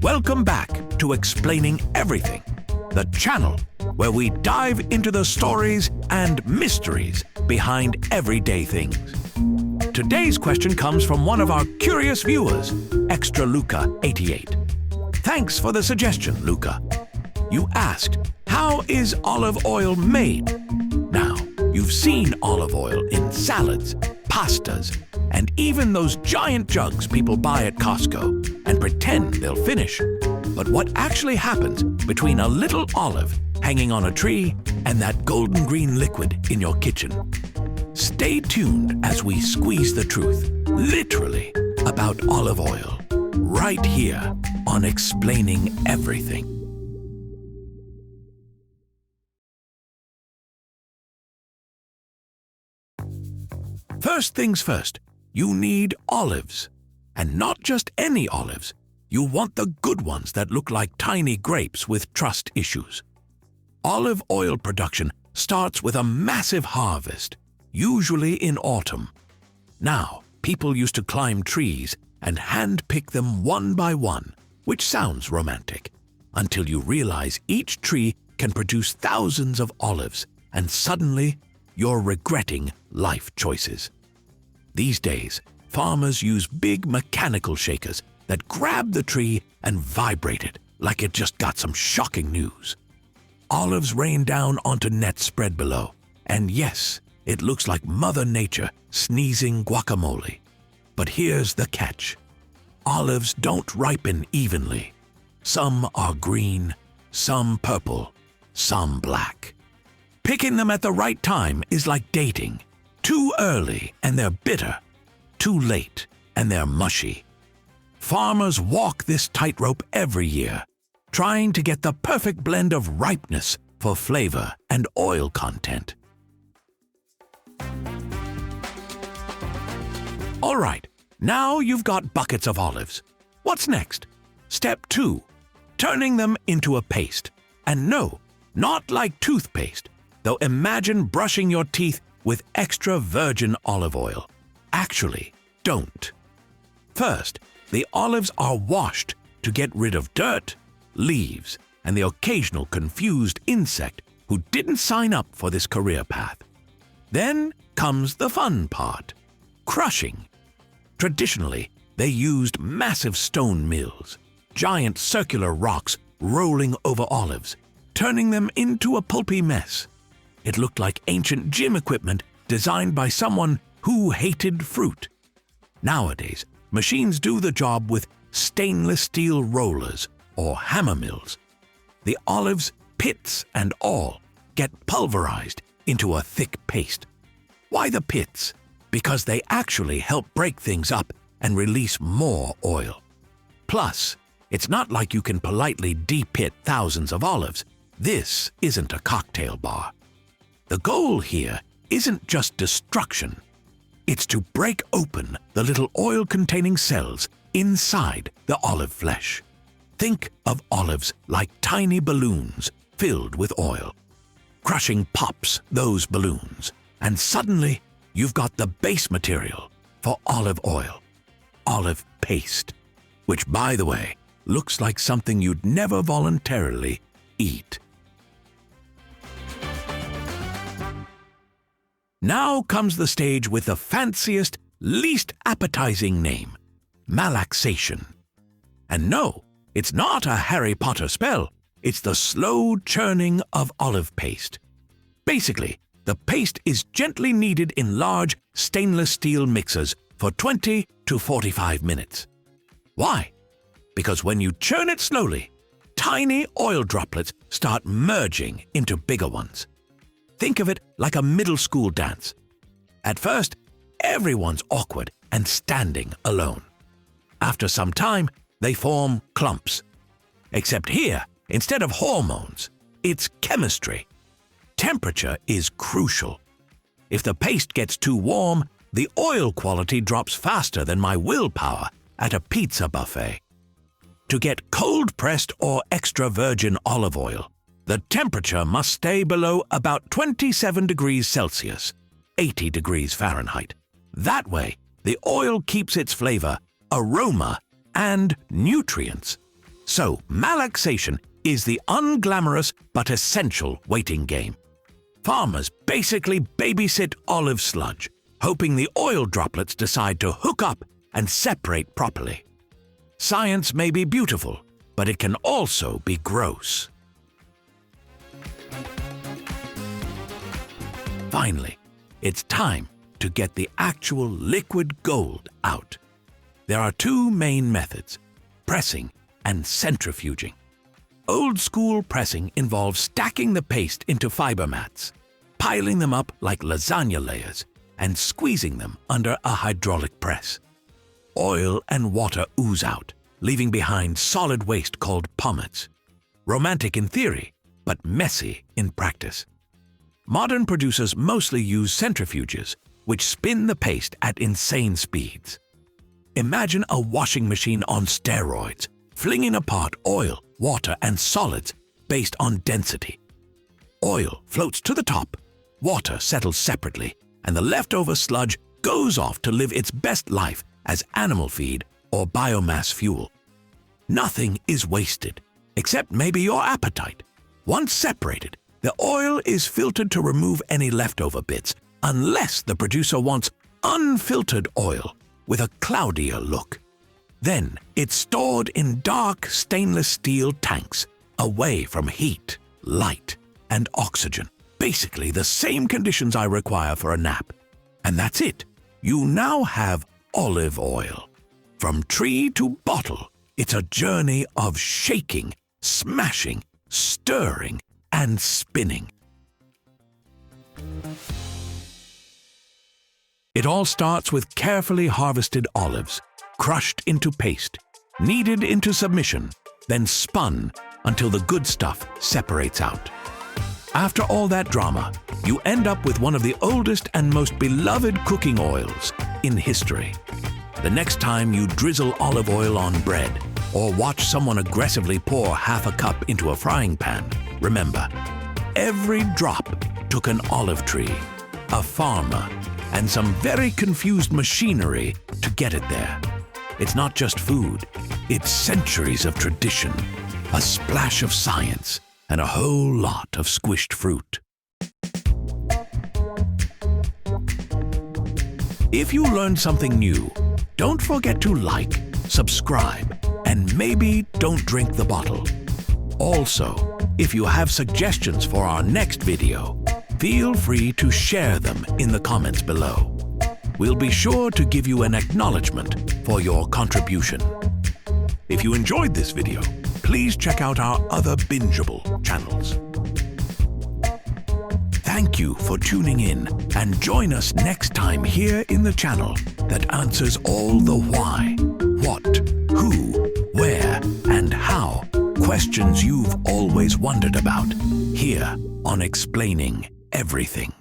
Welcome back to Explaining Everything, the channel where we dive into the stories and mysteries behind everyday things. Today's question comes from one of our curious viewers, Extra Luca 88. Thanks for the suggestion, Luca. You asked, how is olive oil made? Now, you've seen olive oil in salads, pastas, and even those giant jugs people buy at Costco and pretend they'll finish. But what actually happens between a little olive hanging on a tree and that golden green liquid in your kitchen? Stay tuned as we squeeze the truth, literally, about olive oil, right here on Explaining Everything. First things first, you need olives. And not just any olives. You want the good ones that look like tiny grapes with trust issues. Olive oil production starts with a massive harvest, usually in autumn. Now, people used to climb trees and hand-pick them one by one, which sounds romantic, until you realize each tree can produce thousands of olives, and suddenly you're regretting life choices. These days, farmers use big mechanical shakers that grab the tree and vibrate it like it just got some shocking news. Olives rain down onto nets spread below, and yes, it looks like Mother Nature sneezing guacamole. But here's the catch. Olives don't ripen evenly. Some are green, some purple, some black. Picking them at the right time is like dating. Too early and they're bitter. Too late and they're mushy. Farmers walk this tightrope every year, trying to get the perfect blend of ripeness for flavor and oil content. All right, now you've got buckets of olives. What's next? Step 2, turning them into a paste. And no, not like toothpaste, though imagine brushing your teeth with extra virgin olive oil. Actually, don't. First, the olives are washed to get rid of dirt, leaves, and the occasional confused insect who didn't sign up for this career path. Then comes the fun part, crushing. Traditionally, they used massive stone mills, giant circular rocks rolling over olives, turning them into a pulpy mess. It looked like ancient gym equipment designed by someone who hated fruit. Nowadays, machines do the job with stainless steel rollers or hammer mills. The olives, pits and all, get pulverized into a thick paste. Why the pits? Because they actually help break things up and release more oil. Plus, it's not like you can politely de-pit thousands of olives. This isn't a cocktail bar. The goal here isn't just destruction. It's to break open the little oil-containing cells inside the olive flesh. Think of olives like tiny balloons filled with oil. Crushing pops those balloons, and suddenly you've got the base material for olive oil, olive paste, which, by the way, looks like something you'd never voluntarily eat. Now comes the stage with the fanciest, least appetizing name, Malaxation. And no, it's not a Harry Potter spell, it's the slow churning of olive paste. Basically, the paste is gently kneaded in large stainless steel mixers for 20 to 45 minutes. Why? Because when you churn it slowly, tiny oil droplets start merging into bigger ones. Think of it like a middle school dance. At first, everyone's awkward and standing alone. After some time, they form clumps. Except here, instead of hormones, it's chemistry. Temperature is crucial. If the paste gets too warm, the oil quality drops faster than my willpower at a pizza buffet. To get cold-pressed or extra virgin olive oil, the temperature must stay below about 27 degrees Celsius, 80 degrees Fahrenheit. That way, the oil keeps its flavor, aroma, and nutrients. So, malaxation is the unglamorous but essential waiting game. Farmers basically babysit olive sludge, hoping the oil droplets decide to hook up and separate properly. Science may be beautiful, but it can also be gross. Finally, it's time to get the actual liquid gold out. There are two main methods: pressing and centrifuging. Old-school pressing involves stacking the paste into fiber mats, piling them up like lasagna layers, and squeezing them under a hydraulic press. Oil and water ooze out, leaving behind solid waste called pomads. Romantic in theory, but messy in practice. Modern producers mostly use centrifuges, which spin the paste at insane speeds. Imagine a washing machine on steroids, flinging apart oil, water, and solids based on density. Oil floats to the top, water settles separately, and the leftover sludge goes off to live its best life as animal feed or biomass fuel. Nothing is wasted, except maybe your appetite. Once separated, the oil is filtered to remove any leftover bits, unless the producer wants unfiltered oil with a cloudier look. Then it's stored in dark stainless steel tanks, away from heat, light, and oxygen. Basically the same conditions I require for a nap. And that's it. You now have olive oil. From tree to bottle, it's a journey of shaking, smashing, stirring, and spinning. It all starts with carefully harvested olives, crushed into paste, kneaded into submission, then spun until the good stuff separates out. After all that drama, you end up with one of the oldest and most beloved cooking oils in history. The next time you drizzle olive oil on bread or watch someone aggressively pour half a cup into a frying pan, remember, every drop took an olive tree, a farmer, and some very confused machinery to get it there. It's not just food, it's centuries of tradition, a splash of science, and a whole lot of squished fruit. If you learned something new, don't forget to like, subscribe, and maybe don't drink the bottle. Also, if you have suggestions for our next video, feel free to share them in the comments below. We'll be sure to give you an acknowledgement for your contribution. If you enjoyed this video, please check out our other bingeable channels. Thank you for tuning in, and join us next time here in the channel that answers all the why, what, who, where, and how questions you've always wondered about, here on Explaining Everything.